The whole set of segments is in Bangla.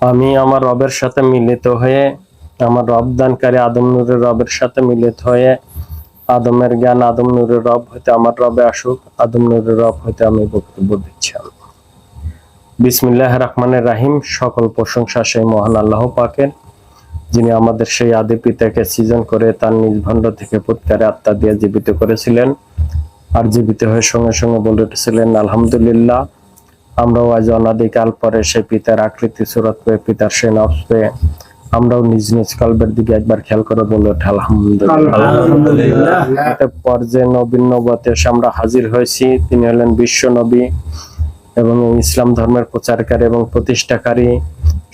আমি আমার রবের সাথে মিলিত হয়ে, আমার রব দানকারী আদম নূরের রবের সাথে মিলিত হয়ে, আদমের জ্ঞান আদম নূরের রব হইতে আমার রবে আসুক, আদম নূরের রব হইতে আমি বক্তব্য দিচ্ছি। বিসমিল্লাহির রহমানির রহিম। সকল প্রশংসা সেই মহান আল্লাহ পাকের, যিনি আমাদের সেই আদি পিতাকে সৃজন করে তার নিজ ভণ্ড থেকে পুৎকারে আত্মা দিয়ে জীবিত করেছিলেন, আর জীবিত হয়ে সঙ্গে সঙ্গে বলে উঠেছিলেন আলহামদুলিল্লাহ। আমরাও আজ অনাদিকাল পরে সেই পিতার আকৃতি সুরত পেয়ে, পিতার সেই নফস পেয়ে আমরাও নিজ নিজ কলবের দিকে একবার খেয়াল করে বলে ওঠে আলহামদুলিল্লাহ। পর যে নবীন নবুয়তে এসে আমরা হাজির হয়েছি, তিনি হলেন বিশ্ব নবী এবং ইসলাম ধর্মের প্রচারকারী এবং প্রতিষ্ঠাকারী।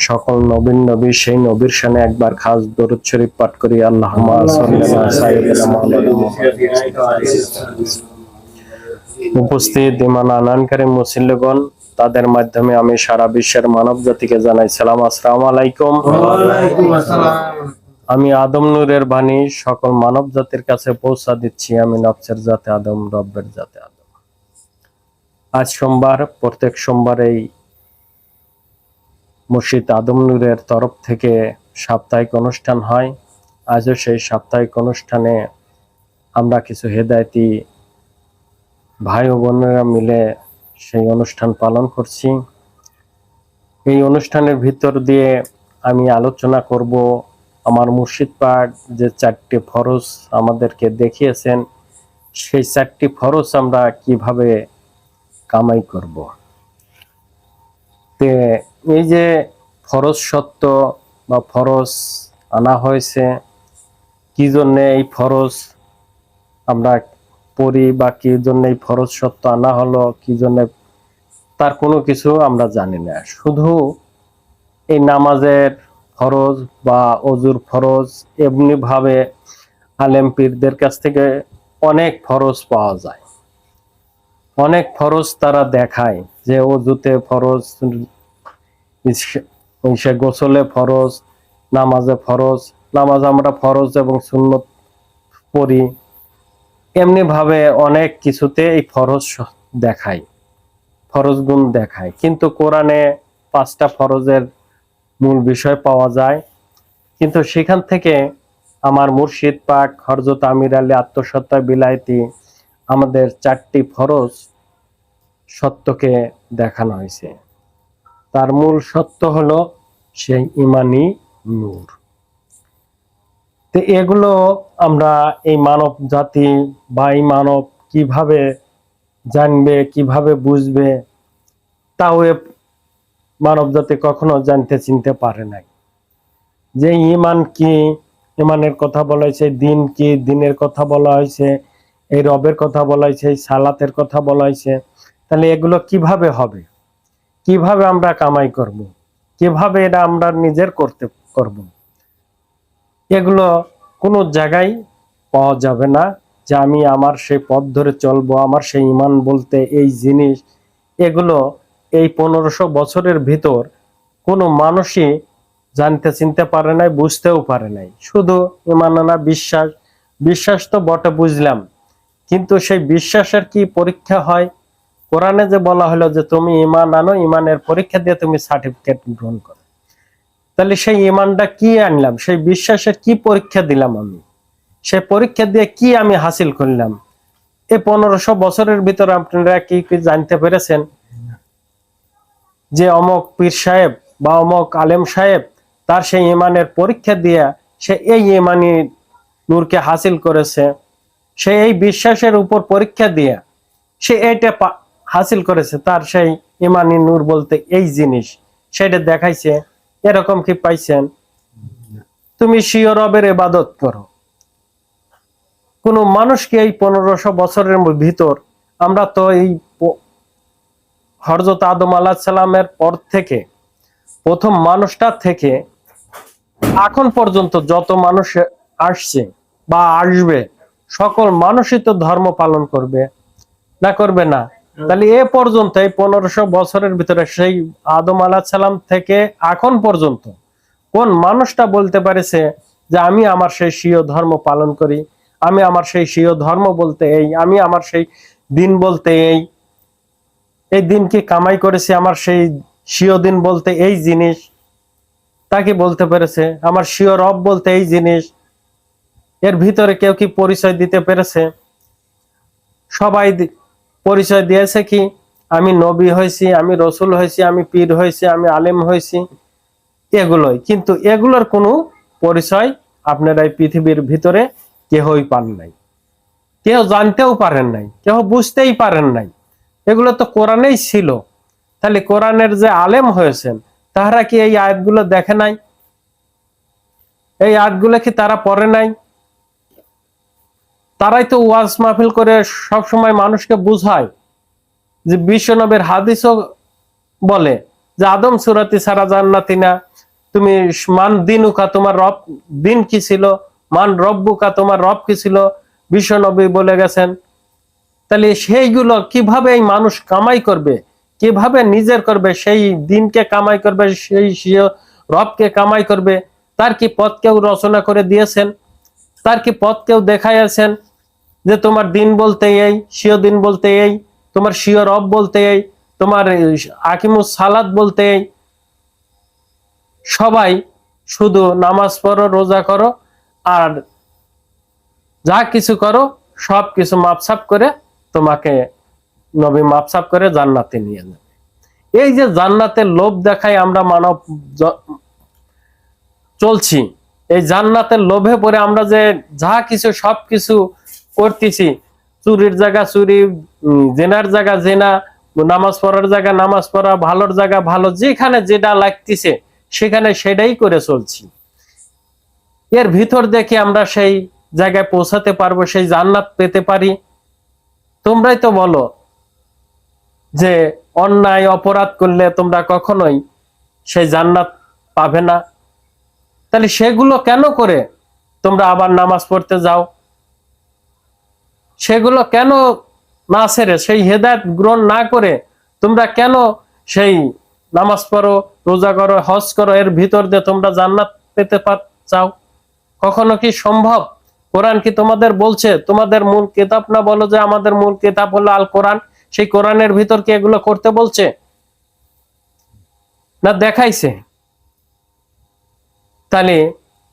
সকল নবীন নবী সেই নবীর শানে একবার খাস দরুদ শরীফ পাঠ করি। আল্লাহুম্মা সাল্লি আলা সাইয়্যিদিনা মুহাম্মাদিন। উপস্থিত ইমান আনয়নকারী মুসল্লিগণ, তাদের মাধ্যমে আমি সারা বিশ্বের মানব জাতিকে জানাই সালাম, আসসালামু আলাইকুম। আমি আদম নূরের বাণী সকল মানব জাতির কাছে পৌঁছা দিচ্ছি। আমি নফসের জাতে আদম, রব্বের জাতে আদম। আজ সোমবার, প্রত্যেক সোমবার এই মুর্শিদ আদম নূরের তরফ থেকে সাপ্তাহিক অনুষ্ঠান হয়। আজও সেই সাপ্তাহিক অনুষ্ঠানে আমরা কিছু হেদায়েতি ভাই ও বোনেরা মিলে সেই অনুষ্ঠান পালন করছি। এই অনুষ্ঠানের ভিতর দিয়ে আমি আলোচনা করব আমার মুর্শিদ পাক যে 4টি ফরজ আমাদেরকে দেখিয়েছেন, সেই 4টি ফরজ আমরা কিভাবে কামাই করব। তে এই যে ফরজ সত্য বা ফরজ আনা হয়েছে, কি জন্য এই ফরজ আমরা পড়ি বা কি জন্য এই ফরজ সত্য আনা হলো, কি জন্য, তার কোনো কিছু আমরা জানি না। শুধু এই নামাজের ফরজ বা অজুর ফরজ এমনি ভাবে আলেম পীরদের কাছ থেকে অনেক ফরজ পাওয়া যায়। অনেক ফরজ তারা দেখায় যে অজুতে ফরজ, গোসলে ফরজ, নামাজে ফরজ, নামাজ আমরা ফরজ এবং সুন্নত পড়ি। এমনি ভাবে অনেক কিছুতে এই ফরজ দেখায়, ফরজ গুণ দেখায়। কিন্তু কোরআনে 5টা ফরজের মূল বিষয় পাওয়া যায়। কিন্তু সেখান থেকে আমার মুর্শিদ পাক হযরত আমির আলী আত্মসত্তা বিলাইতি আমাদের 4টি ফরজ সত্যকে দেখানো হয়েছে। তার মূল সত্য হলো সেই ইমানি নূর। তো এগুলো আমরা এই মানব জাতি বা এই মানব কিভাবে জানবে, কিভাবে বুঝবে, তাও মানব জাতি কখনো জানতে চিনতে পারে নাই। যে ইমান কি, ইমানের কথা বলা হয়েছে, দিন কি, দিনের কথা বলা হয়েছে, এই রবের কথা বলা হয়েছে, এই সালাতের কথা বলা হয়েছে। তাহলে এগুলো কিভাবে হবে, কিভাবে আমরা কামাই করব, কিভাবে এটা আমরা নিজের করব, এগুলো কোনো জায়গায় পাওয়া যাবে না। যে আমি আমার সেই পথ ধরে চলবো, আমার সেই ইমান বলতে এই জিনিস, এগুলো এই 1500 বছরের ভিতর কোনো মানুষই জানতে চিনতে পারে নাই, বুঝতেও পারে নাই। শুধু ইমান আনা, বিশ্বাস, বিশ্বাস তো বটে বুঝলাম, কিন্তু সেই বিশ্বাসের কি পরীক্ষা হয়? কোরআনে যে বলা হলো যে তুমি ইমান আনো, ইমানের পরীক্ষা দিয়ে তুমি সার্টিফিকেট গ্রহণ করো। তাহলে সেই ইমানটা কি আনলাম, সেই বিশ্বাসের কি পরীক্ষা দিলাম আমি, সেই পরীক্ষা দিয়ে কি আমি হাসিল করলাম? এই 1500 বছরের ভিতরে আপনারা কি কি জানতে পেরেছেন যে অমক পীর সাহেব বা অমক আলেম সাহেব তার সেই ইমানের পরীক্ষা দিয়ে সে এই ইমানি নূরকে হাসিল করেছে, সে এই বিশ্বাসের উপর পরীক্ষা দিয়ে সে এইটা হাসিল করেছে, তার সেই ইমানি নূর বলতে এই জিনিস সেটা দেখাইছে। এরকম কি পাইছেন? তুমি স্বীয় রবের ইবাদত করো। কোন মানুষকে এই 1500 বছরের ভিতর, আমরা তো এই হযরত আদম আলাইহিস সালামের পর থেকে, প্রথম মানুষটা থেকে এখন পর্যন্ত যত মানুষ আসছে বা আসবে, সকল মানুষই তো ধর্ম পালন করবে, না করবে না? তাহলে এ পর্যন্ত এই 1500 বছরের ভিতরে সেই আদম আলাইহিস সালাম থেকে এখন পর্যন্ত কোন মানুষটা বলতে পারেছে যে আমি আমার সেই স্বীয় ধর্ম পালন করি, আমি আমার সেই স্বীয় ধর্ম বলতে এই, আমি আমার সেই দিন বলতে এই দিনকে কামাই করেছি, আমার সেই স্বীয় দিন বলতে এই জিনিস? তা কি বলতে পেরেছে? আমার স্বীয় রব বলতে এই জিনিস, এর ভিতরে কেউ কি পরিচয় দিতে পেরেছে? সবাই পরিচয় দিয়েছে কি আমি নবী হয়েছি, আমি রসুল হয়েছি, আমি পীর হয়েছি, আমি আলেম হয়েছি, এগুলোই। কিন্তু এগুলোর কোনো পরিচয় আপনারা এই পৃথিবীর ভিতরে কেউই পান নাই, কেউ জানতেও পারেন নাই, কেউ বুঝতেই পারেন নাই। এগুলো তো কোরআনেই ছিল। তাহলে কোরআনের যে আলেম হয়েছেন তারা কি এই আয়াতগুলো দেখে নাই? এই আয়াতগুলো কি তারা পড়ে নাই? তারাই তো ওয়াজ মাহফিল করে সব সময় মানুষকে বুঝায়, যে বিশ্বনবীর হাদিসও বলে যে আদম সুরাতি ছাড়া জান্নাতি না, তুমি মান দিনুকা, তোমার রব দিন কি ছিল, মান রব্বুকা, তোমার রব কি ছিল, বিশ্বনবী বলে গেছেন। তাহলে সেইগুলো কিভাবে এই মানুষ কামাই করবে, কিভাবে নিজের করবে, সেই দিনকে কামাই করবে, সেই রবকে কামাই করবে? তার কি পথ কেউ রচনা করে দিয়েছেন? তার কি পথ কেউ দেখাইয়াছেন যে তোমার দিন বলতে এই, স্বীয় দিন বলতে এই, তোমার স্বীয় রব বলতে এই, তোমার আকিমুস সালাত বলতে এই? সবাই শুধু নামাজ পড়ো, রোজা করো, আর যা কিছু করো সব কিছু মাপসাপ করে তোমাকে নবী মাপসাপ করে জান্নাতে নিয়ে যাবে। এই যে জান্নাতের লোভ দেখায় আমরা মানব চলছি, এই জান্নাতের লোভে পড়ে আমরা যে যা কিছু সব কিছু করতেছি, চুরির জায়গা চুরি, জেনার জায়গা জেনা, নামাজ পড়ার জায়গা নামাজ পড়া, ভালোর জায়গা ভালো, যেখানে যেটা লাগতেছে সেখানে সেটাই করে চলছি। এর ভিতর দেখে আমরা সেই জায়গায় পৌঁছাতে পারবো, সেই জান্নাত পেতে পারি? তোমরাই তো বলো যে অন্যায় অপরাধ করলে তোমরা কখনোই সেই জান্নাত পাবে না। তাহলে সেগুলো কেন করে তোমরা আবার নামাজ পড়তে যাও? সেগুলো কেন না ছেড়ে, সেই হেদায়েত গ্রহণ না করে তোমরা কেন সেই নামাজ পড়ো, রোজা করো, হজ করো, এর ভিতর দিয়ে তোমরা জান্নাত পেতে চাও? কখনো কি সম্ভব? কোরআন কি তোমাদের বলছে তোমাদের মূল কিতাব না? বলো যে আমাদের মূল কিতাব হলো আল কোরআন, সেই কোরআনের ভিতর কি এগুলো করতে বলছে না দেখাইছে? তাহলে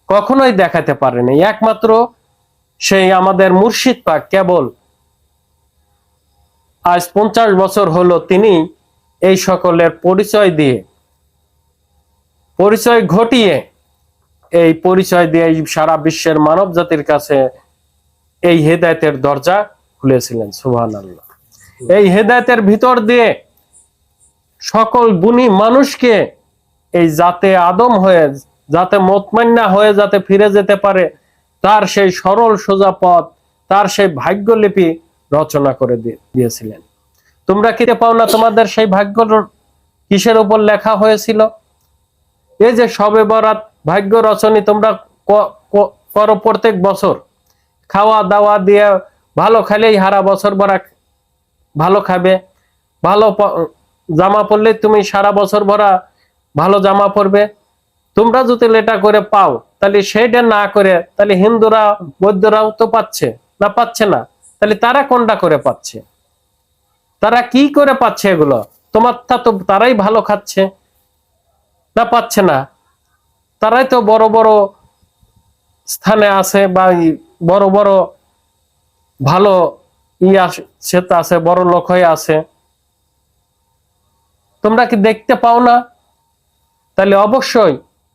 কখনোই দেখাতে পারেনি। একমাত্র সেই আমাদের মুর্শিদ পাক কেবল আজ 50 বছর হলো তিনি এই সকলের পরিচয় দিয়ে, পরিচয় ঘটিয়ে, এই পরিচয় দিয়ে সারা বিশ্বের মানব জাতির কাছে এই হেদায়েতের দরজা খুলেছিলেন। সুবহানাল্লাহ। এই হেদায়েতের ভিতর দিয়ে সকল গুণী মানুষকে এই জাতে আদম হয়ে, যাতে মুতমাইন্না হয়ে যাতে ফিরে যেতে পারে, তার সেই সরল সোজা পথ, তার সেই ভাগ্যলিপি রচনা করে দিয়েছিলেন। তোমরা কি পাও না তোমাদের সেই ভাগ্য কিসের উপর লেখা হয়েছিল? এই যে শবে বরাত ভাগ্য রচনী তোমরা করো প্রত্যেক বছর, খাওয়া দাওয়া দিয়ে ভালো খেলেই সারা বছর ভরা ভালো খাবে, ভালো জামা পরলে তুমি সারা বছর ভরা ভালো জামা পরবে। তোমরা যদি এটা করে পাও, তাহলে সেইটা না করে তাহলে হিন্দুরা বৌদ্ধরাও তো পাচ্ছে না? পাচ্ছে না? তাহলে তারা কোনটা করে পাচ্ছে? তারা কি করে পাচ্ছে এগুলো? তোমারটা তো তারাই ভালো খাচ্ছে না? পাচ্ছে না? তারাই তো বড় বড় স্থানে আছে, বা বড় বড় ভালো সেটা আছে, বড় লোক হয়ে আছে। তোমরা কি দেখতে পাও না? তাহলে অবশ্যই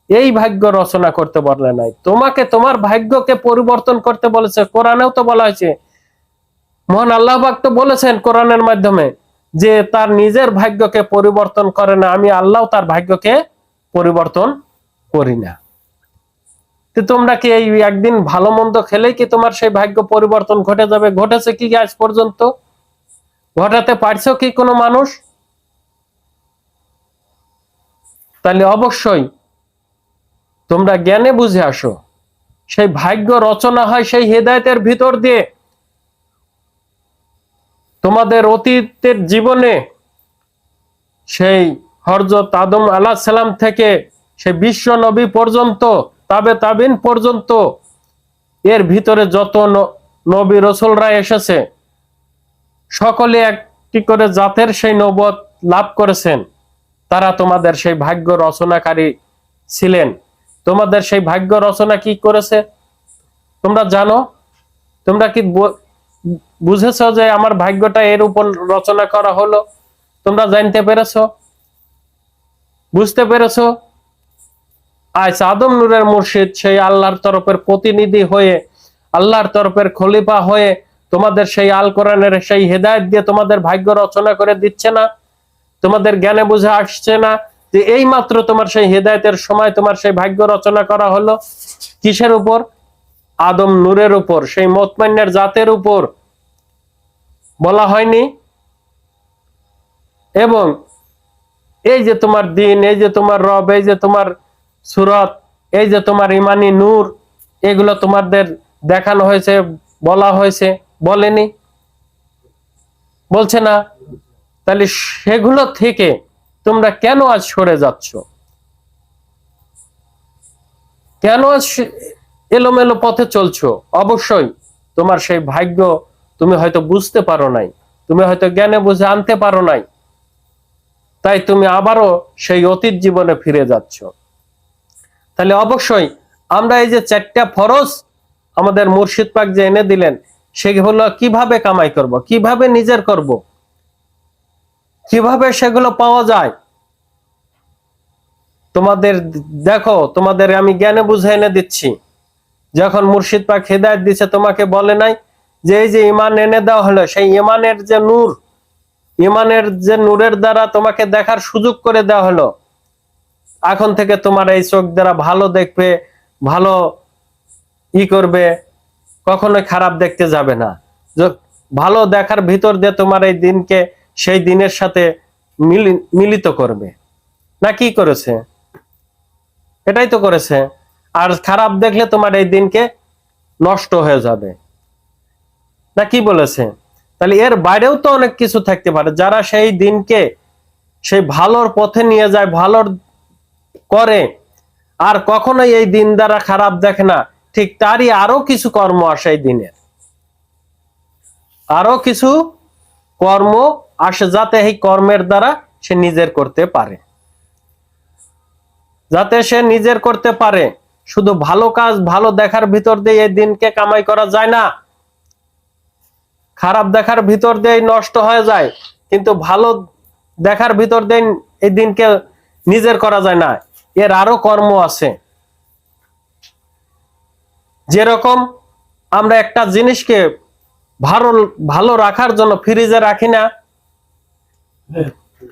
এই ভাগ্য রচনা করতে বলে নাই, তোমাকে তোমার ভাগ্যকে পরিবর্তন করতে বলেছে। কোরআনেও তো বলা হয়েছে, মহান আল্লাহ পাক তো বলেছেন কোরআনের মাধ্যমে যে তার নিজের ভাগ্যকে পরিবর্তন করে না, আমি আল্লাহ তার ভাগ্যকে পরিবর্তন করি না। তো তোমরা কি এই একদিন ভালো মন্দ খেলেই কি তোমার সেই ভাগ্য পরিবর্তন ঘটে যাবে? ঘটেছে কি আজ পর্যন্ত? ঘটাতে পারছো কি কোনো মানুষ? তাহলে অবশ্যই তোমরা জ্ঞানে বুঝে আসো, সেই ভাগ্য রচনা হয় সেই হেদায়েতের ভিতর দিয়ে। তোমাদের অতীতের জীবনে সেই হযরত আদম আলাইহিস সালাম থেকে সেই বিশ্ব নবী পর্যন্ত, তাবে তাবিন পর্যন্ত, এর ভিতরে যত নবী রাসূলরা এসেছে সকলে একটি করে জাতের সেই নবুয়ত লাভ করেছেন। তারা তোমাদের সেই ভাগ্য রচনাকারী ছিলেন, তোমাদের সেই ভাগ্য রচনা কি করেছে তোমরা জানো? তোমরা কি বুঝেছো যে আমার ভাগ্যটা এর উপর রচনা করা হলো? তোমরা জানতে পেরেছো, বুঝতে পেরেছো? আজ আদম নূরের মুর্শিদ সেই আল্লাহর তরফের প্রতিনিধি হয়ে, আল্লাহর তরফের খলিফা হয়ে তোমাদের সেই আল কোরআনের সেই হেদায়েত দিয়ে তোমাদের ভাগ্য রচনা করে দিচ্ছে না? তোমাদের জ্ঞানে বুঝে আসছে না যে এই মাত্র তোমার সেই হেদায়েতের সময় তোমার সেই ভাগ্য রচনা করা হলো? কিসের উপর? আদম নূরের উপর, সেই মুতমাইনের জাতের উপর বলা হয়নি? এবং এই যে তোমার দিন, এই যে তোমার রব, এই যে তোমার সুরত, এই যে তোমার ইমানি নূর, এগুলো তোমাদের দেখানো হয়েছে, বলা হয়েছে, বলেনি? বলছে না? তাহলে সেগুলো থেকে তোমরা কেন আজ সরে যাচ্ছ? কেন আজ এলোমেলো পথে চলছো? অবশ্যই তোমার সেই ভাগ্য তুমি হয়তো বুঝতে পারো নাই, তুমি হয়তো জ্ঞানে বুঝে আনতে পারো নাই, তাই তুমি আবারও সেই অতীত জীবনে ফিরে যাচ্ছ। তাহলে অবশ্যই আমরা এই যে 4টা ফরজ আমাদের মুর্শিদ পাক যে এনে দিলেন, সেগুলো কিভাবে কামাই করব, কিভাবে নিজের করব, কিভাবে সেগুলো পাওয়া যায়? তোমাদের দেখো, তোমাদের আমি জ্ঞানে বুঝে এনে দিচ্ছি। যখন মুর্শিদ পাক হেদায়েত দিছে, তোমাকে বলে নাই যে এই যে ঈমান এনে দেওয়া হলো, সেই ঈমানের যে নূর, ঈমানের যে নূরের দ্বারা তোমাকে দেখার সুযোগ করে দেওয়া হলো, এখন থেকে তোমার এই চোখ দ্বারা ভালো দেখবে, ভালো করবে, কখনো খারাপ দেখতে যাবে না। ভালো দেখার ভিতর দিয়ে তোমার এই দিনকে সেই দিনের সাথে মিলিত করবে। না কি করেছে? এটাই তো করেছে। আর খারাপ দেখলে তোমার এই দিনকে নষ্ট হয়ে যাবে, না কি বলেছে? তাহলে এর বাইরেও তো অনেক কিছু থাকতে পারে। যারা সেই দিনকে সেই ভালোর পথে নিয়ে যায়, ভালোর করে, আর কখনোই এই দিন দ্বারা খারাপ দেখে না, ঠিক তারই আরো কিছু কর্ম আসে এই দিনের, আরো কিছু কর্ম আসে, যাতে এই কর্মের দ্বারা সে নিজের করতে পারে, যাতে সে নিজের করতে পারে। শুধু ভালো কাজ, ভালো দেখার ভিতর দিয়ে এই দিনকে কামাই করা যায় না, খারাপ দেখার ভিতর দিয়ে নষ্ট হয়ে যায়, কিন্তু ভালো দেখার ভিতর দিয়ে এই দিনকে নিজের করা যায় না। এর আরো কর্ম আছে। যেরকম আমরা একটা জিনিসকে ভালো ভালো রাখার জন্য ফ্রিজে রাখি না,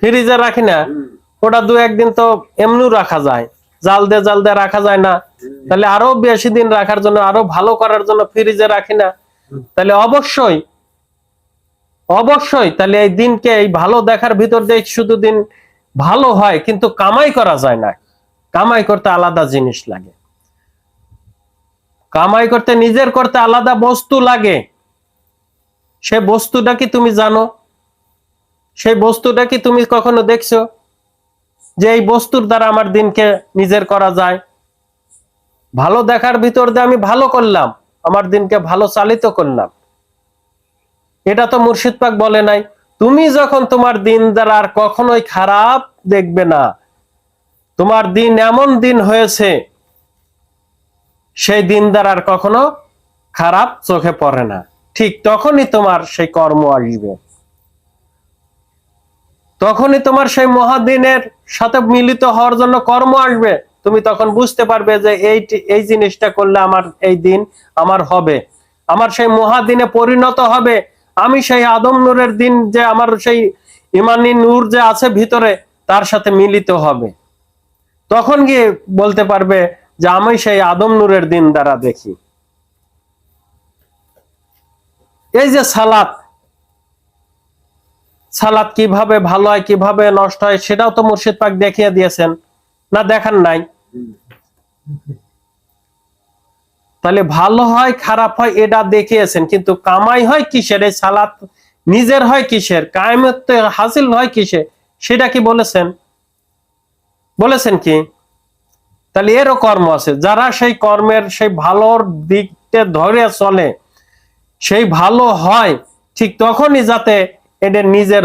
ফ্রিজে রাখি না, ওটা 2-1 দিন তো এমনি রাখা যায়, জাল দিয়ে রাখা যায় না? তাহলে আরো বেশি দিন রাখার জন্য, আরো ভালো করার জন্য ফ্রিজে রাখি না? তাহলে অবশ্যই অবশ্যই তাহলে এই দিনকে এই ভালো দেখার ভিতর দিয়ে শুধু দিন ভালো হয়, কিন্তু কামাই করা যায় না। কামাই করতে আলাদা জিনিস লাগে, কামাই করতে, নিজের করতে আলাদা বস্তু লাগে। সে বস্তুটা কি তুমি জানো? সেই বস্তুটা কি তুমি কখনো দেখছো যে এই বস্তুর দ্বারা আমার দিনকে নিজের করা যায়? ভালো দেখার ভিতর দিয়ে আমি ভালো করলাম, আমার দিনকে ভালো চালিত করলাম, এটা তো মুর্শিদ পাক বলে নাই। তুমি যখন তোমার দিন দ্বারা আর কখনোই খারাপ দেখবে না, তোমার দিন এমন দিন হয়েছে সেই দিন দ্বারা আর কখনো খারাপ চোখে পড়ে না, ঠিক তখনই তোমার সেই কর্ম আসবে, তখনই তোমার সেই মহাদিনের সাথে মিলিত হওয়ার জন্য কর্ম আসবে। তুমি তখন বুঝতে পারবে যে এই জিনিসটা করলে আমার এই দিন আমার হবে, আমার সেই মহাদিনে পরিণত হবে, আমি সেই আদম নূরের দিন যে আমার সেই ইমানি নূর যে আছে ভিতরে, তার সাথে মিলিত হবে। তখন গিয়ে বলতে পারবে যে আমি সেই আদম নূরের দিন দ্বারা দেখি। এই যে সালাত, সালাত কিভাবে ভালো হয়, কিভাবে নষ্ট হয়, সেটাও তো মুর্শিদ পাক দেখিয়ে দিয়েছেন, না দেখান নাই? তাহলে ভালো হয় খারাপ হয় এটা দেখিয়েছেন, কিন্তু কামাই হয় কিসের, এই সালাত নিজের হয় কিসের, কায়েমত হাসিল হয় কিসে, সেটা কি বলেছেন? বলেছেন কি? তাহলে এরও কর্ম আছে। যারা সেই কর্মের সেই ভালোর দিকটা ধরে চলে, সেই ভালো হয়, ঠিক তখনই যাতে এটা নিজের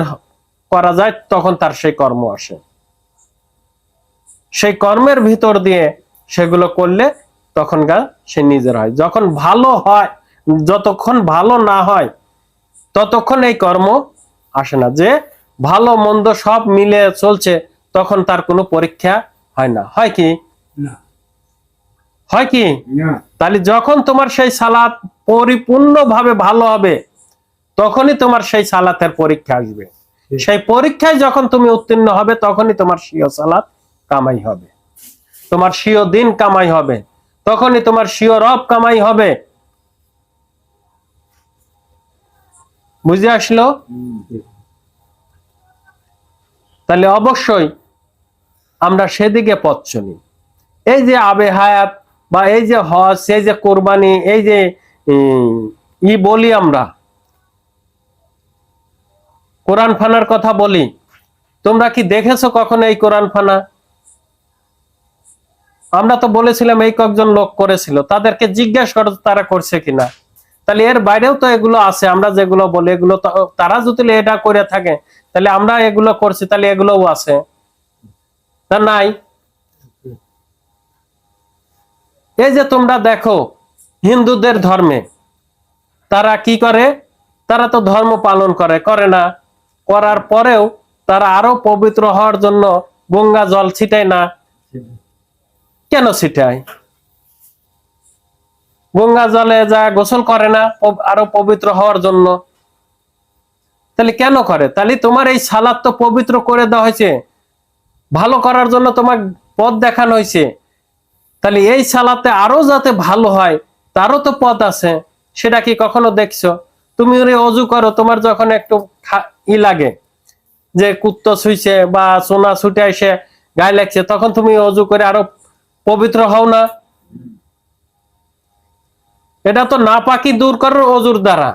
করা যায়, তখন তার সেই কর্ম আসে। সেই কর্মের ভিতর দিয়ে সেগুলো করলে তখন সে নিজের হয়। যখন ভালো হয়, যতক্ষণ ভালো না হয় ততক্ষণ এই কর্ম আসে না। যে ভালো মন্দ সব মিলে চলছে তখন তার কোনো পরীক্ষা হয় না। হয় কি? হয় কি? তাহলে যখন তোমার সেই সালাত পরিপূর্ণভাবে ভালো হবে তখনই তোমার সেই সালাতের পরীক্ষা আসবে। সেই পরীক্ষায় যখন তুমি উত্তীর্ণ হবে তখনই তোমার স্বীয় সালাত কামাই হবে, তোমার স্বীয় দিন কামাই হবে, তখনই তোমার স্বীয় রব কামাই হবে। বুঝে আসলো? তাহলে অবশ্যই আমরা সেদিকে পথ চলি। এই যে আবে হায়াত বা এই যে হজ, এই যে কোরবানি, এই যে বলি, আমরা কোরআন ফানার কথা বলি, তোমরা কি দেখেছো কখনো এই কোরআন ফানা? আমরা তো বলেছিলাম এই কয়েকজন লোক করেছিল, তাদেরকে জিজ্ঞাসা করো তারা করছে কিনা। তাহলে এর বাইরেও তো এগুলো আছে, আমরা যেগুলো বলি এগুলো তারা যদি এটা করে থাকে তাহলে আমরা এগুলো করছি, তাহলে এগুলোও আছে, তা নাই? এই যে তোমরা দেখো হিন্দুদের ধর্মে তারা কি করে, তারা তো ধর্ম পালন করে না, করার পরেও তারা আরো পবিত্র হওয়ার জন্য গঙ্গা জল ছিটায় না। কেন ছিটায়? গঙ্গা জলে যা গোসল করে না আরো পবিত্র হওয়ার জন্য? তাহলে কেন করে? তাহলে তোমার এই সালাত তো পবিত্র করে দেওয়া হয়েছে, ভালো করার জন্য তোমার পথ দেখানো হয়েছে। তাহলে এই সালাতে আরো যাতে ভালো হয় তারও তো পথ আছে, সেটা কি কখনো দেখছো? তুমি অজু করো, তোমার যখন একটু লাগে যে কুত্তো ছুঁইছে বা সোনা ছুটে এসে গায়ে লাগছে, তখন তুমি অজু করে আরো পবিত্র হও না? এটা তো নাপাকি দূর করার অজুর দ্বারা,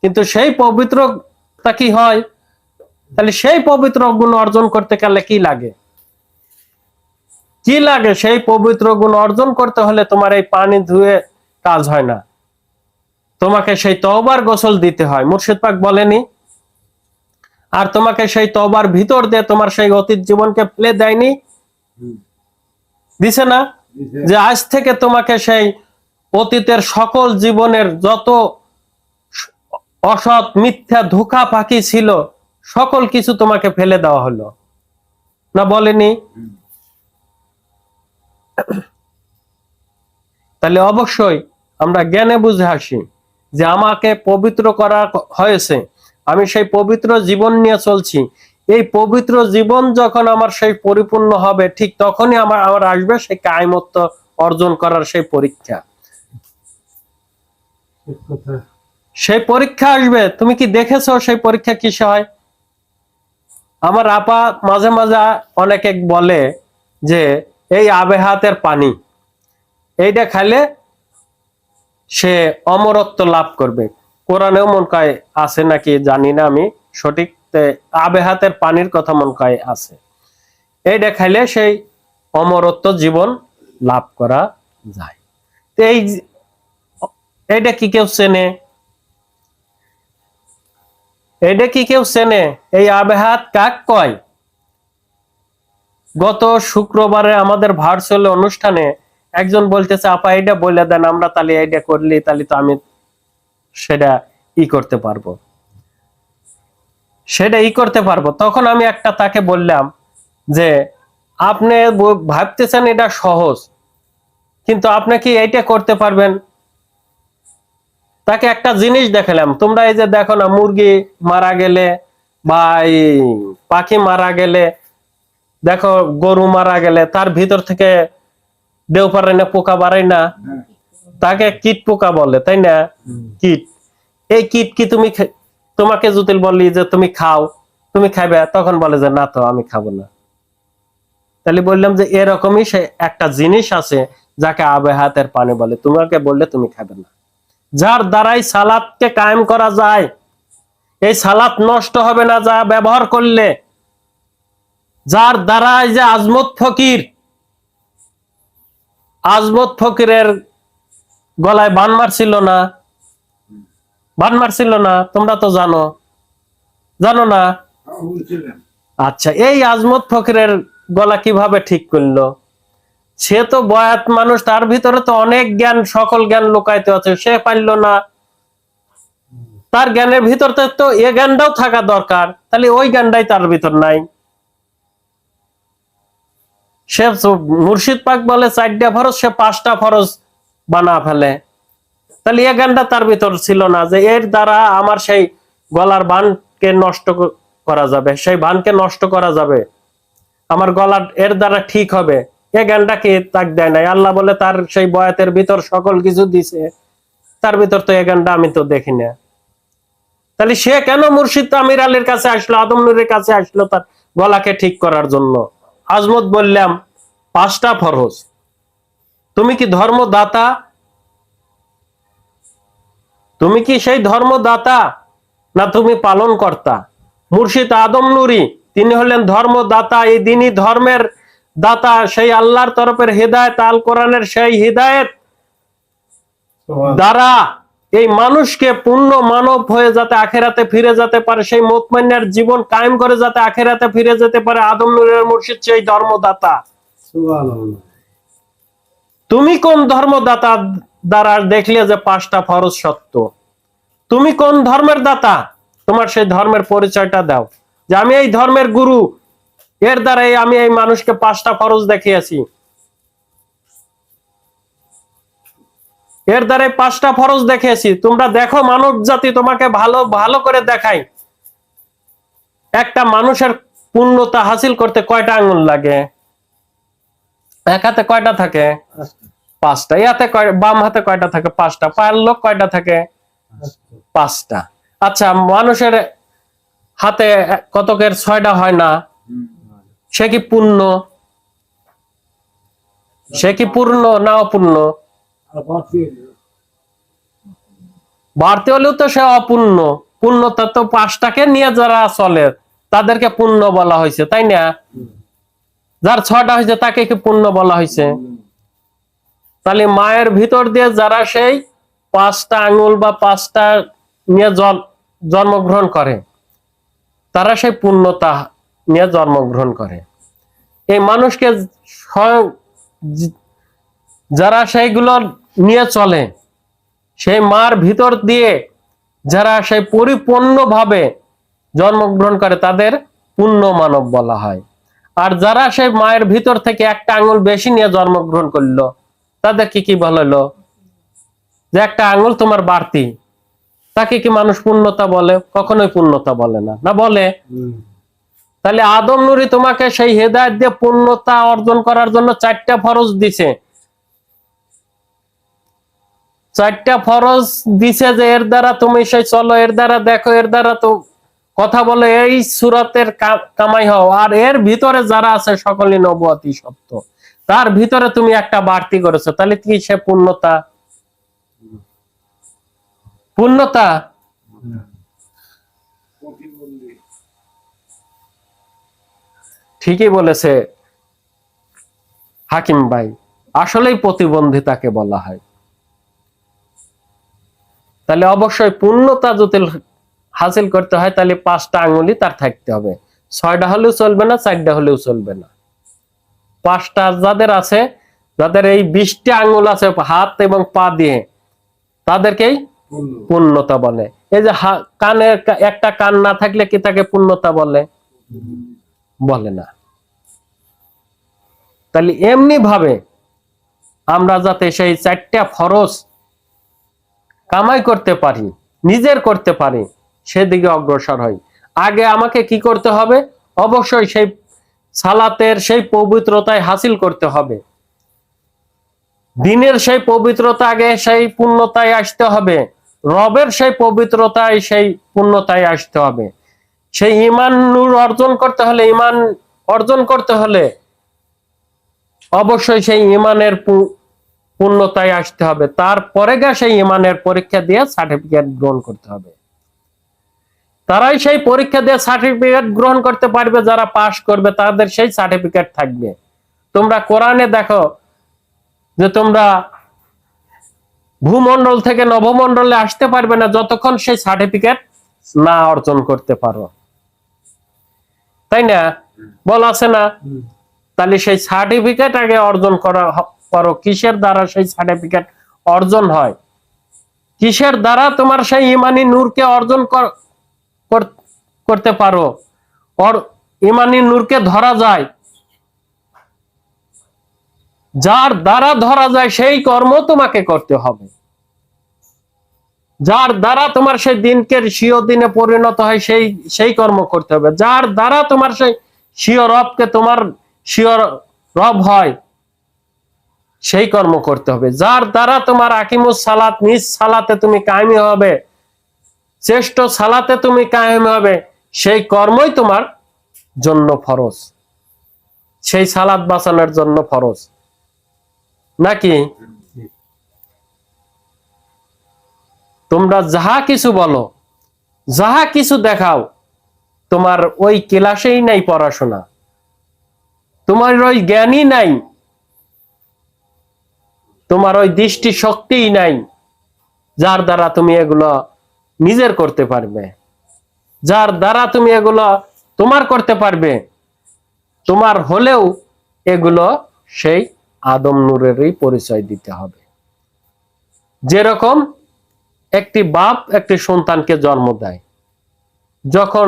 কিন্তু সেই পবিত্রতা কি হয়? তাহলে সেই পবিত্র গুণ অর্জন করতে গেলে কি লাগে? কি লাগে? সেই পবিত্র গুণ অর্জন করতে হলে তোমার এই পানি ধুয়ে কাজ হয় না, তোমাকে সেই তওবার গোসল দিতে হয়, মুর্শিদ পাক বলেনি? আর তোমাকে সেই তওবার ভিতর দিয়ে তোমার সেই অতীত জীবনকে ফেলে দেয়নি? দিছে না? যে আজ থেকে তোমাকে সেই অতীতের সকল জীবনের যত অসৎ মিথ্যা ধোঁকা ফাঁকি ছিল সকল কিছু তোমাকে ফেলে দেওয়া হলো, না বলেনি? তাহলে অবশ্যই আমরা জ্ঞানে বুঝে আসি যে আমাকে পবিত্র করা হয়েছে, আমি সেই পবিত্র জীবন নিয়ে চলছি। এই পবিত্র জীবন যখন আমার সেই পরিপূর্ণ হবে ঠিক তখনই আমার আসবে সেই কায়মত্ব অর্জন করার সেই পরীক্ষা। সেই পরীক্ষা আসবে। তুমি কি দেখেছো সেই পরীক্ষা কিসে হয়? আমার আপা মাঝে মাঝে অনেকে বলে যে এই আবে হায়াতের পানি এইটা খাইলে সে অমরত্ব লাভ করবে। কোরআনেও মন কয় আছে নাকি জানি না আমি সঠিক, আবে হায়াতের পানির কথা মন কয় আছে। এইটা খাইলে সেই অমরত্ব জীবন লাভ করা যায়। এইটা কি কেউ চেনে? এইটা কি কেউ চেনে? এই আবে হায়াত কাক কয়? গত শুক্রবারে আমাদের ভার্চুয়াল অনুষ্ঠানে একজন বলতেছে আপা এইটা বলে দেন, আমরা তাহলে এইটা করলি তাহলে তো আমি সেটা করতে পারবো, সেটা করতে পারবো। তখন আমি একটা তাকে বললাম যে আপনি ভাবতেছেন এটা সহজ, কিন্তু আপনি কি এইটা করতে পারবেন? তাকে একটা জিনিস দেখালাম, তোমরা এই যে দেখো না মুরগি মারা গেলে বা পাখি মারা গেলে, দেখো গরু মারা গেলে তার ভিতর থেকে দেও পারে না, পোকা বাড়ায় না, তাকে কীট পোকা বলে, তাই না? কীট। এই কীট কি তোমাকে যদি বলি যে তুমি খাও, তুমি খাইবে, তখন বলে যে না তো আমি খাবো না। তাহলে বললাম যে এরকমই সে একটা জিনিস আছে যাকে আবে হায়াতের পানি বলে, তোমাকে বললে তুমি খাবে না। যার দ্বারাই সালাতকে কায়েম করা যায়, এই সালাত নষ্ট হবে না যা ব্যবহার করলে। যার দ্বারাই যে আজমত ফকিরের গলায় বান মারছিল না, তোমরা তো জানো না? আচ্ছা, এই আজমত ফকিরের গলা কিভাবে ঠিক করলো? সে তো বয়াত মানুষ, তার ভিতরে তো অনেক জ্ঞান, সকল জ্ঞান লুকায়িত আছে, সে পারল না। তার জ্ঞানের ভিতরে তো এ জ্ঞানটাও থাকা দরকার, তাহলে ওই জ্ঞানটাই তার ভিতর নাই। সে মুর্শিদ পাক বলে 4টা ফরজ, সে 5টা ফরজ বানা ফেলে। তাহলে এ জ্ঞানটা তার ভিতর ছিল না যে এর দ্বারা আমার সেই গলার বানকে নষ্ট করা যাবে, সেই বানকে নষ্ট করা যাবে, আমার গলা এর দ্বারা ঠিক হবে। এ জ্ঞানটাকে তাক দেয় নাই। আল্লাহ বলে তার সেই বয়াতের ভিতর সকল কিছু দিছে, তার ভিতর তো এ জ্ঞানটা আমি তো দেখি না। তাহলে সে কেন মুর্শিদ আমির আলীর কাছে আসলো, আদম নূরের কাছে আসলো তার গলাকে ঠিক করার জন্য? আজমত বললাম 5টা ফরজ। তুমি কি ধর্মদাতা? তুমি কি সেই ধর্মদাতা, না তুমি পালন কর্তা? মুর্শিদ আদম নূরি তিনি হলেন ধর্মদাতা, এই দিনই ধর্মের দাতা, সেই আল্লাহর তরফের হিদায়াত, আল কোরআনের সেই হিদায়াত দ্বারা এই মানুষকে পূর্ণ মানব হয়ে যাতে আখেরাতে ফিরে যেতে পারে, সেই মুতমাইন্নার জীবন কায়েম করে যাতে আখেরাতে ফিরে যেতে পারে, আদম নূরের মুর্শিদ সেই ধর্মদাতা। তুমি কোন ধর্মদাতা দ্বারা দেখলে যে 5টা ফরজ সত্য? তুমি কোন ধর্মের দাতা? তোমার সেই ধর্মের পরিচয়টা দাও, যে আমি এই ধর্মের গুরু, এর দ্বারাই আমি এই মানুষকে 5টা ফরজ দেখিয়েছি, এর দ্বারাই 5টা ফরজ দেখিয়েছি। তোমরা দেখো, মানব জাতি তোমাকে ভালো ভালো করে দেখাই। একটা মানুষের পূর্ণতা হাসিল করতে কয়টা আঙ্গুল লাগে? এক হাতে কয়টা থাকে? 5টা। ইয়াতে বাম হাতে কয়টা থাকে? 5টা। পায়ের লোক কয়টা থাকে? 5টা। আচ্ছা, মানুষের হাতে কতকের 6টা হয় না? সে কি পূর্ণ? সে কি পূর্ণ না অপূর্ণ? বাড়তে হলেও তো সে অপূর্ণ। পূর্ণতা তো 5টাকে নিয়ে যারা চলে তাদেরকে পূর্ণ বলা হয়েছে, তাই না? যার 6টা হয়েছে তাকে কি পূর্ণ বলা হয়েছে? তাহলে মায়ের ভিতর দিয়ে যারা সেই 5টা আঙ্গুল বা 5টা নিয়ে জন্মগ্রহণ করে, তারা সেই পূর্ণতা নিয়ে জন্মগ্রহণ করে। এই মানুষকে যারা সেইগুলো নিয়ে চলে, সেই মার ভিতর দিয়ে যারা সেই পরিপূর্ণভাবে জন্মগ্রহণ করে, তাদের পূর্ণ মানব বলা হয়। আর যারা সেই মায়ের ভিতর থেকে একটা আঙ্গুল বেশি নিয়ে জন্মগ্রহণ করলো, তাদেরকে কি বললো? যে একটা আঙ্গুল তোমার বাড়তি, তাকে কি মানুষ পূর্ণতা বলে? কখনোই পূর্ণতা বলে না। না বলে? তাহলে আদম নূরি তোমাকে সেই হেদায়েত দিয়ে পূর্ণতা অর্জন করার জন্য 4টা ফরজ দিছে। 4টা ফরজ দিছে যে এর দ্বারা তুমি সেই চলো, এর দ্বারা দেখো, এর দ্বারা তো কথা বলে, এই সূরাতের কামাই হও। আর এর ভিতরে যারা আছে সকলই নবুয়তি সত্য, তার ভিতরে তুমি একটা বাড়তি করেছো, তাহলে কি সে পূর্ণতা? পূর্ণতা? ঠিকই বলেছে হাকিম ভাই, আসলেই প্রতিবন্ধিতাকে বলা হয়। তাহলে অবশ্যই পূর্ণতা যদি হাসিল করতে হয়, তাহলে 5টা আঙ্গুলই তার থাকতে হবে। 6টা হলেও চলবে না, 4টা হলেও চলবে না। 5টা যাদের আছে, যাদের এই 20টা আঙ্গুল আছে হাত এবং পা দিয়ে, তাদেরকেই পূর্ণতা বলে। এই যে কানের একটা কান না থাকলে কি তাকে পূর্ণতা বলে? বলে না। তাহলে এমনি ভাবে আমরা যাতে সেই 4টা ফরজ কামাই করতে পারি, নিজের করতে পারি, সেদিকে অগ্রসর হই। আগে আমাকে কি করতে হবে? অবশ্যই সেই সালাতের সেই পবিত্রতায় হাসিল করতে হবে, দিনের সেই পবিত্রতা আগে সেই পূর্ণতায় আসতে হবে, রবের সেই পবিত্রতায় সেই পূর্ণতায় আসতে হবে। সেই ঈমান নূর অর্জন করতে হলে, ঈমান অর্জন করতে হলে অবশ্যই সেই ঈমানের পূর্ণতায় আসতে হবে। তারপরে সেই ঈমানের পরীক্ষা দিয়ে সার্টিফিকেট গ্রহণ করতে হবে। তারাই সেই পরীক্ষা দিয়ে সার্টিফিকেট গ্রহণ করতে পারবে, যারা পাশ করবে তাদের সেই সার্টিফিকেট থাকবে। তোমরা কোরআনে দেখো যে তোমরা ভূমণ্ডল থেকে নভমণ্ডলে আসতে পারবে না যতক্ষণ সেই সার্টিফিকেট না অর্জন করতে পারো, তাই না? বল আছে না? তাহলে সেই সার্টিফিকেট আগে অর্জন করো। কিসের দ্বারা সেই সার্টিফিকেট অর্জন হয়? কিসের দ্বারা তোমার সেই ইমানি নূরকে অর্জন করতে পারো? ইমানি নূরকে ধরা যায়, যার দ্বারা ধরা যায় সেই কর্ম তোমাকে করতে হবে। যার দ্বারা তোমার সেই দিনকে স্বীয় দিনে পরিণত হয় সেই কর্ম করতে হবে। যার দ্বারা তোমার সেই স্বীয় রবকে তোমার স্বীয় রব হয় সেই কর্ম করতে হবে। যার দ্বারা তোমার আকিমুস সালাত, নিজ সালাতে তুমি কায়েমি হবে, শ্রেষ্ঠ সালাতে তুমি কায়েমি হবে, সেই কর্মই তোমার জন্য ফরজ। সেই সালাত বাঁচানোর জন্য ফরজ নাকি? তোমরা যাহা কিছু বলো, যাহা কিছু দেখাও, তোমার ওই ক্লাসেই নাই পড়াশোনা, তোমার ওই জ্ঞানই নাই, তোমার ওই দৃষ্টি শক্তিই নাই, যার দ্বারা তুমি এগুলো নিজের করতে পারবে, যার দ্বারা তুমি এগুলো তোমার করতে পারবে। তোমার হলেও এগুলো সেই আদম নূরেরই পরিচয় দিতে হবে। যেরকম একটি বাপ একটি সন্তানকে জন্ম দেয়, যখন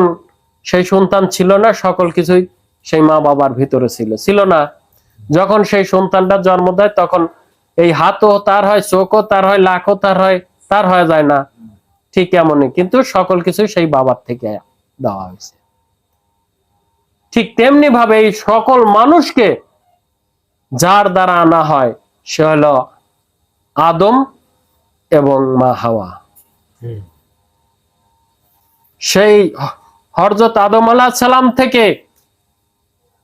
সেই সন্তান ছিল না, সকল কিছুই সেই মা বাবার ভিতরে ছিল না। যখন সেই সন্তানটা জন্ম দেয়, তখন এই হাতও তার হয়, চোখও তার হয়, লাখও তার হয়ে যায় না, ঠিক এমনই কিন্তু সকল কিছু সেই বাবার থেকে দেওয়া হয়েছে। ঠিক তেমনি ভাবে এই সকল মানুষকে যার দ্বারা আনা হয় সে হলো আদম এবং মা হাওয়া। সেই হযরত আদম আলাইহিস সালাম থেকে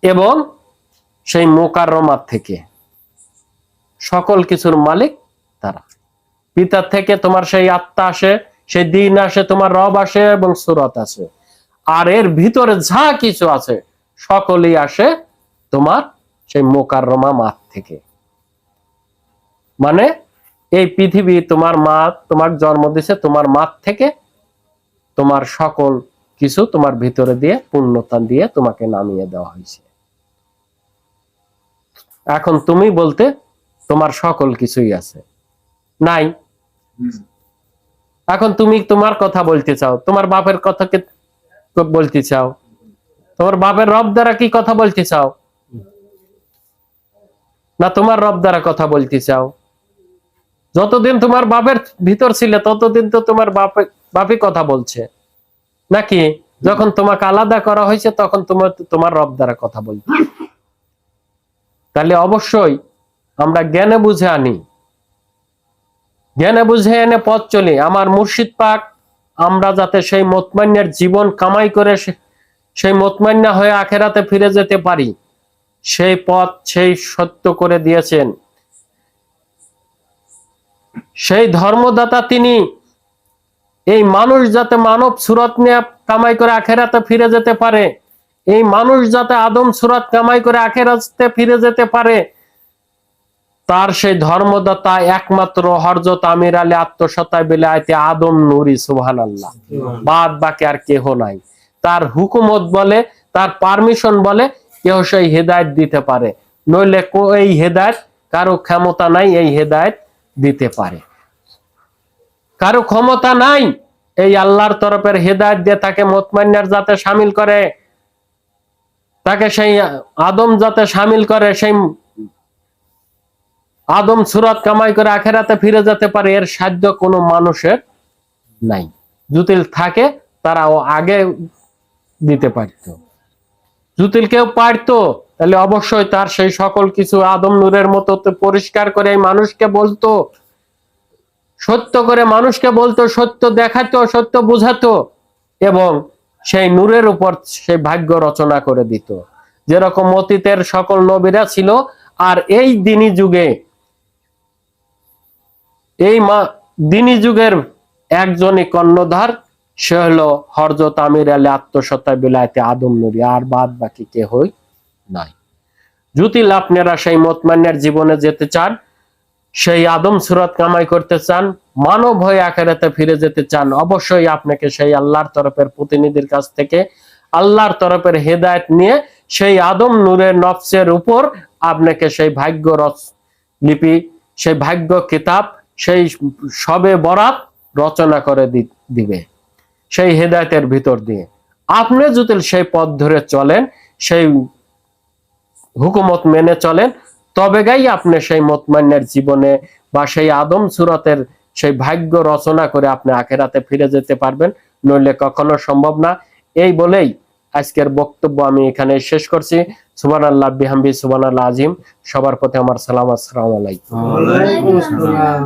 এবং সেই মুকাররমাত থেকে, সকল কিছুর মালিক তারা। পিতার থেকে তোমার সেই আত্মা আসে, সেই দিন আসে, তোমার রব আসে এবং সূরত আসে। আর এর ভিতরে যা কিছু আছে সকলেই আসে তোমার সেই মুকাররমা মাত থেকে। মানে এই পৃথিবী তোমার মা তোমার জন্ম দিয়েছে, তোমার মাত থেকে তোমার সকল কিছু তোমার ভিতরে দিয়ে পূর্ণতা দিয়ে তোমাকে নামিয়ে দেওয়া হয়েছে। এখন তুমি বলতে তোমার সকল কিছুই আছে নাই। এখন তুমি তোমার কথা বলতে চাও, তোমার বাপের কথাকে বলতে চাও, তোমার বাপের রব দ্বারা কি কথা বলতে চাও, না তোমার রব দ্বারা কথা বলতে চাও? যতদিন তোমার বাপের ভিতর ছিলে ততদিন তো তোমার বাপই কথা বলছে নাকি? যখন তোমাকে আলাদা করা হয়েছে তখন তোমার রব দ্বারা কথা বলতে। তাহলে অবশ্যই আমরা জ্ঞানে বুঝে আনি, জ্ঞানে বুঝে এনে পথ চলি। আমার মুর্শিদ পাক আমরা যাতে সেই মুতমাইন্নার জীবন কামাই করে সেই মুতমাইন্না হয়ে আখেরাতে ফিরে যেতে পারি, সেই পথ সেই সত্য করে দিয়েছেন। সেই ধর্মদাতা তিনি, এই মানুষ যাতে মানব সুরত নিয়ে কামাই করে আখেরাতে ফিরে যেতে পারে, এই মানুষ যাতে আদম সুরত কামাই করে আখেরাতে ফিরে যেতে পারে, তার সেই ধর্মদাতা একমাত্র হযরত আমির আলী আত্মসত্তায় বিলায়াতে আদম নূরি, সুবহানাল্লাহ। বাদ বাকি আর কেহ নাই। তার হুকুমত বলে, তার পারমিশন বলে কেহ সেই হেদায়েত দিতে পারে, নইলে এই হেদায়েত কারো ক্ষমতা নাই এই হেদায়েত দিতে পারে। কারো ক্ষমতা নাই এই আল্লাহর তরফের হেদায়েত দিয়ে তাকে মুতমাইন্নার জাতে শামিল করে, তাকে সেই আদম জাতে শামিল করে, সেই আদম সুরত কামাই করে আখেরাতে ফিরে যেতে পারে, এর সাধ্য কোনো মানুষের নাই। যদি থাকে তারাও আগে দিতে পারত। যদি কেউ পারতো তাহলে অবশ্যই তার সেই সকল কিছু আদম নূরের মতো পরিষ্কার করে এই মানুষকে বলতো, সত্য করে মানুষকে বলতো, সত্য দেখাতো, সত্য বুঝাতো এবং সেই নূরের উপর সেই ভাগ্য রচনা করে দিত। যেরকম অতীতের সকল নবীরা ছিল, আর এই দিনী যুগে এই দিনী যুগের একজনই কর্ণধার, সে হলো হযরত আমির আলী আত্মসত্তায় বিলায়াতে আদম নূরি, আর বাদ বাকি কেহই নাই। যদি আপনারা সেই মুতমাইন্নার জীবনে যেতে চান, সেই আদম সুরত কামাই করতে চান, মানব হয়ে আখেরাতে ফিরে যেতে চান, অবশ্যই আপনাকে সেই আল্লাহর তরফের প্রতিনিধির কাছ থেকে আল্লাহর তরফের হেদায়েত নিয়ে সেই আদম নূরের নফসের উপর আপনাকে সেই ভাগ্য লিপি, সেই ভাগ্য কিতাব, সেই সবে বরাত রচনা করে দিবে সেই হেদায়েতের ভিতর দিয়ে। আপনি যদি সেই পথ ধরে চলেন, সেই হুকুমত মেনে চলেন, তবে গাই আপনি সেই মুতমাইনের জীবনে বা সেই আদম সুরতের সেই ভাগ্য রচনা করে আপনি আখেরাতে ফিরে যেতে পারবেন, নইলে কখনো সম্ভব না। এই বলেই আজকের বক্তব্য আমি এখানে শেষ করছি। সুবহানাল্লাহ বিহামদি, সুবহানাল্লাহ আজিম। সবার প্রতি আমার সালাম, আসসালামু আলাইকুম। ওয়ালাইকুম আসসালাম।